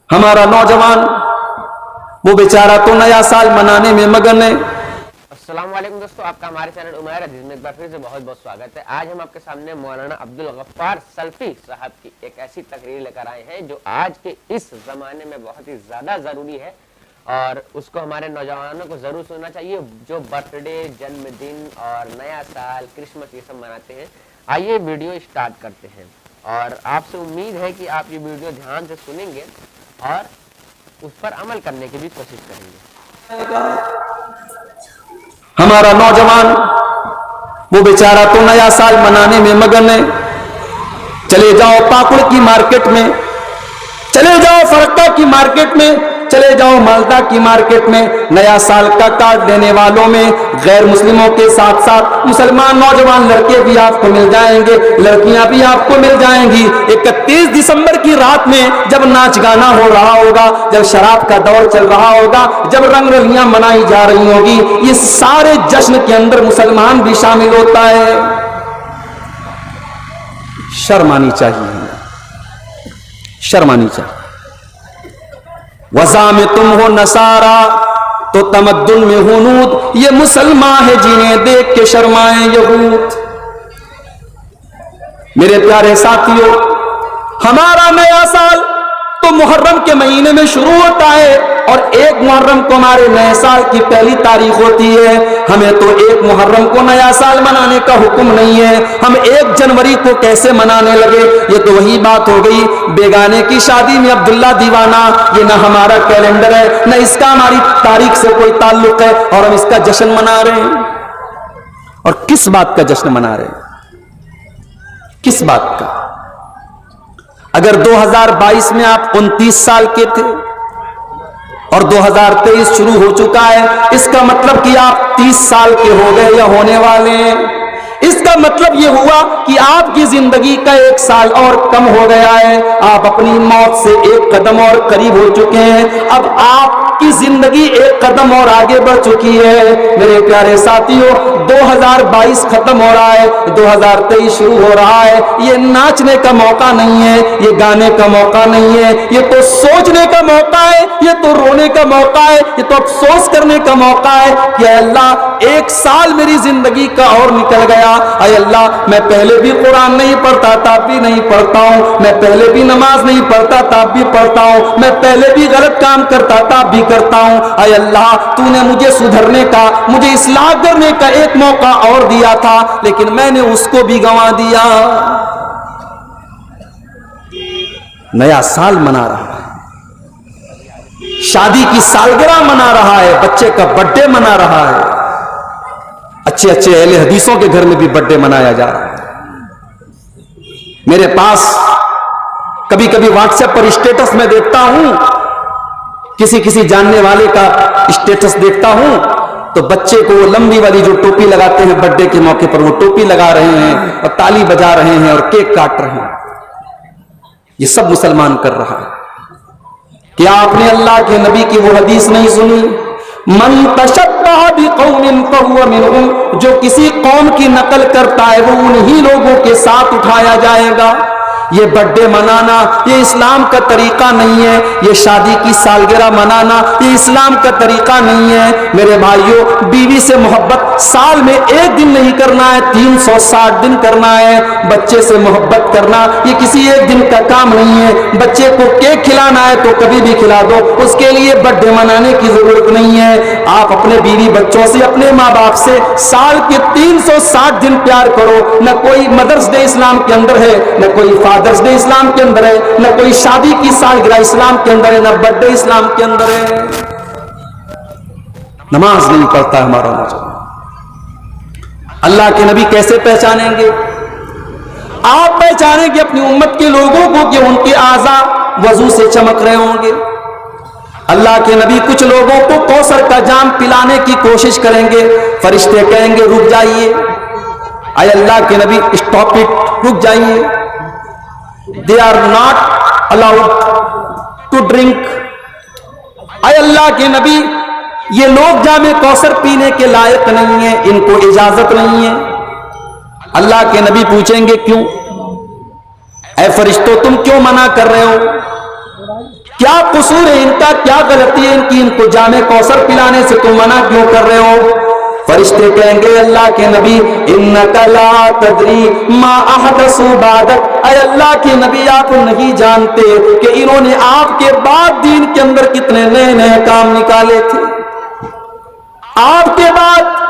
हमारा नौजवान वो बेचारा तो नया साल मनाने में मगन है। अस्सलाम वालेकुम दोस्तों, आपका हमारे चैनल उमैर हदीस में एक बार फिर से बहुत बहुत स्वागत है। आज हम आपके सामने मौलाना अब्दुल गफ्फार सल्फी साहब की एक ऐसी तकरीर लेकर आए हैं जो आज के इस जमाने में बहुत ही ज्यादा जरूरी है और उसको हमारे नौजवानों को जरूर सुनना चाहिए जो बर्थडे, जन्मदिन और नया साल, क्रिसमस ये सब मनाते हैं। आइए वीडियो स्टार्ट करते हैं और आपसे उम्मीद है कि आप ये वीडियो ध्यान से सुनेंगे और उस पर अमल करने की भी कोशिश करेंगे। हमारा नौजवान वो बेचारा तो नया साल मनाने में मगन है। चले जाओ पाकुड़ की मार्केट में, चले जाओ फरक्का की मार्केट में, चले जाओ मालदा की मार्केट में। नया साल का कार्ड लेने वालों में गैर मुस्लिमों के साथ साथ मुसलमान नौजवान लड़के भी आपको मिल जाएंगे, लड़कियां भी आपको मिल जाएंगी। 31 दिसंबर की रात में जब नाच गाना हो रहा होगा, जब शराब का दौर चल रहा होगा, जब रंग रलियां मनाई जा रही होगी, ये सारे जश्न के अंदर मुसलमान भी शामिल होता है। शर्म आनी चाहिए, शर्म आनी चाहिए। वज़ा में तुम हो नसारा तो तमद्दुन में हुनूद, ये मुसलमान है जिन्हें देख के शर्माए यहूद। मेरे प्यारे साथियों, हमारा नया साल तो मुहर्रम के महीने में शुरू होता है और 1 मुहर्रम को हमारे नए साल की पहली तारीख होती है। हमें तो 1 मुहर्रम को नया साल मनाने का हुक्म नहीं है। हम 1 जनवरी को कैसे मनाने लगे? ये तो वही बात हो गई बेगाने की शादी में अब्दुल्ला दीवाना। ये ना हमारा कैलेंडर है, न इसका हमारी तारीख से कोई ताल्लुक है और हम इसका जश्न मना रहे हैं। और किस बात का जश्न मना रहे हैं? किस बात का? अगर 2022 में आप 29 साल के थे और 2023 शुरू हो चुका है, इसका मतलब कि आप 30 साल के हो गए या होने वाले हैं। इसका मतलब यह हुआ कि आपकी जिंदगी का 1 साल और कम हो गया है। आप अपनी मौत से 1 कदम और करीब हो चुके हैं। अब आपकी जिंदगी 1 कदम और आगे बढ़ चुकी है। मेरे प्यारे साथियों, 2022 खत्म हो रहा है, 2023 शुरू हो रहा है। ये नाचने का मौका नहीं है, ये गाने का मौका नहीं है, ये तो सोचने का मौका है, ये तो रोने का मौका है, ये तो अफसोस करने का मौका है कि अल्लाह 1 साल मेरी जिंदगी का और निकल गया। अय अल्लाह, मैं पहले भी कुरान नहीं पढ़ता था, अब भी नहीं पढ़ता हूं। मैं पहले भी नमाज नहीं पढ़ता था, अब भी पढ़ता हूं। मैं पहले भी गलत काम करता था, अब भी करता हूं। अय अल्लाह, तूने मुझे सुधरने का, मुझे इस्लाह करने का 1 मौका और दिया था, लेकिन मैंने उसको भी गंवा दिया। नया साल मना रहा है, शादी की सालगिरह मना रहा है, बच्चे का बर्थडे मना रहा है। अच्छे अच्छे अहले हदीसों के घर में भी बर्थडे मनाया जा रहा है। मेरे पास कभी कभी व्हाट्सएप पर स्टेटस में देखता हूं, किसी किसी जानने वाले का स्टेटस देखता हूं, तो बच्चे को वो लंबी वाली जो टोपी लगाते हैं बर्थडे के मौके पर, वो टोपी लगा रहे हैं और ताली बजा रहे हैं और केक काट रहे हैं। ये सब मुसलमान कर रहा है। क्या आपने अल्लाह के नबी की वो हदीस नहीं सुनी? मन तशब्बह बिकौमिन फहुव मिनहुम, जो किसी कौम की नकल करता है वो उन्हीं लोगों के साथ उठाया जाएगा। ये बर्थडे मनाना ये इस्लाम का तरीका नहीं है। ये शादी की सालगिरह मनाना ये इस्लाम का तरीका नहीं है। मेरे भाइयों, बीवी से मोहब्बत साल में 1 दिन नहीं करना है, 360 दिन करना है। बच्चे से मोहब्बत करना ये किसी 1 दिन का काम नहीं है। बच्चे को केक खिलाना है तो कभी भी खिला दो, उसके लिए बर्थडे मनाने की जरूरत नहीं है। आप अपने बीवी बच्चों से, अपने माँ बाप से साल के 360 दिन प्यार करो। न कोई मदर्स डे इस्लाम के अंदर है, न कोई फादर्स डे इस्लाम के अंदर है, न कोई शादी की सालगिरह इस्लाम के अंदर है, न बर्थडे इस्लाम के अंदर है। नमाज नहीं पढ़ता है हमारा नौजवान। अल्लाह के नबी कैसे पहचानेंगे? आप पहचानेंगे अपनी उम्मत के लोगों को कि उनके आज़ा वजू से चमक रहे होंगे। अल्लाह के नबी कुछ लोगों को कौसर का जाम पिलाने की कोशिश करेंगे, फरिश्ते कहेंगे रुक जाइए। आय अल्लाह के नबी स्टॉप इट, रुक जाइए। They are not allowed to drink. आय अल्लाह के नबी, ये लोग जामे कौसर पीने के लायक नहीं है, इनको इजाजत नहीं है। अल्लाह के नबी पूछेंगे क्यों? ऐ फरिश्तों, तुम क्यों मना कर रहे हो? क्या कसूर है इनका, क्या गलती है इनकी, इनको जामे कौसर पिलाने से तुम मना क्यों कर रहे हो? फरिश्ते कहेंगे अल्लाह के नबी इन्नका ला तदरी मा अहदसु बादक, अय अल्लाह के नबी आप नहीं जानते कि इन्होंने आपके बाद दीन के अंदर कितने नए नए काम निकाले थे। आपके बाद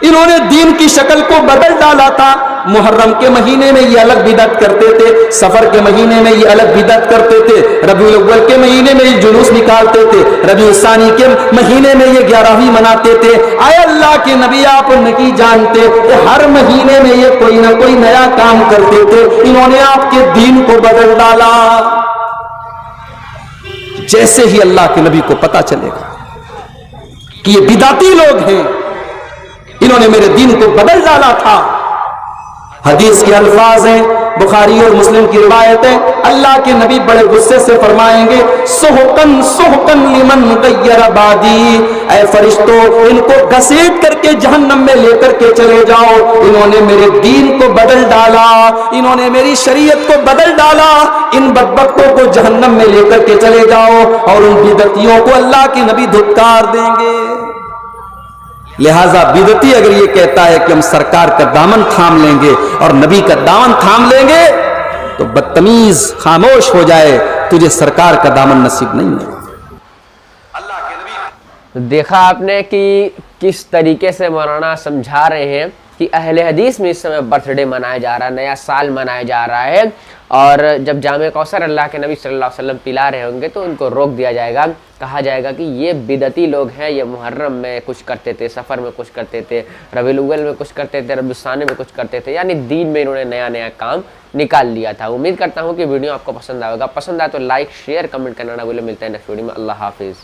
इन्होंने दीन की शक्ल को बदल डाला था। मुहर्रम के महीने में ये अलग बिदअत करते थे, सफर के महीने में ये अलग बिदअत करते थे, रबीउल अव्वल के महीने में ये जुलूस निकालते थे, रबीउल सानी के महीने में ये 11वीं मनाते थे। आय अल्लाह के नबी आप नहीं जानते कि हर महीने में ये कोई ना कोई नया काम करते थे, इन्होंने आपके दीन को बदल डाला। जैसे ही अल्लाह के नबी को पता चलेगा कि ये बिदाती लोग हैं, इन्होंने मेरे दीन को बदल डाला था। हदीस के अल्फाज हैं, बुखारी और मुस्लिम की रिवायत है, अल्लाह के नबी बड़े गुस्से से फरमाएंगे सुहकन सुहकन लिमन गय्यर बादी, ऐ फरिश्तों इनको घसीट करके जहन्नम में लेकर के चले जाओ, इन्होंने मेरे दीन को बदल डाला, इन्होंने मेरी शरीयत को बदल डाला, इन बदबख्तों को जहन्नम में लेकर के चले जाओ। और उन बिदतियों को अल्लाह के नबी धुतकार देंगे। लिहाजा बिदती अगर ये कहता है कि हम सरकार का दामन थाम लेंगे और नबी का दामन थाम लेंगे, तो बदतमीज खामोश हो जाए, तुझे सरकार का दामन नसीब नहीं है। देखा आपने कि किस तरीके से मौलाना समझा रहे हैं कि अहले हदीस में इस समय बर्थडे मनाया जा रहा है, नया साल मनाया जा रहा है, और जब जामे कौसर अल्लाह के नबी सल्लल्लाहु अलैहि वसल्लम पिला रहे होंगे तो उनको रोक दिया जाएगा, कहा जाएगा कि ये बिदती लोग हैं, ये मुहर्रम में कुछ करते थे, सफ़र में कुछ करते थे, रबीउल अव्वल में कुछ करते थे, रबीउल सानी में कुछ करते थे, यानी दीन में इन्होंने नया नया काम निकाल लिया था। उम्मीद करता हूँ कि वीडियो आपको पसंद आएगा, पसंद आए तो लाइक शेयर कमेंट करना ना भूलें। मिलते हैं नेक्स्ट वीडियो में, अल्लाह हाफिज़।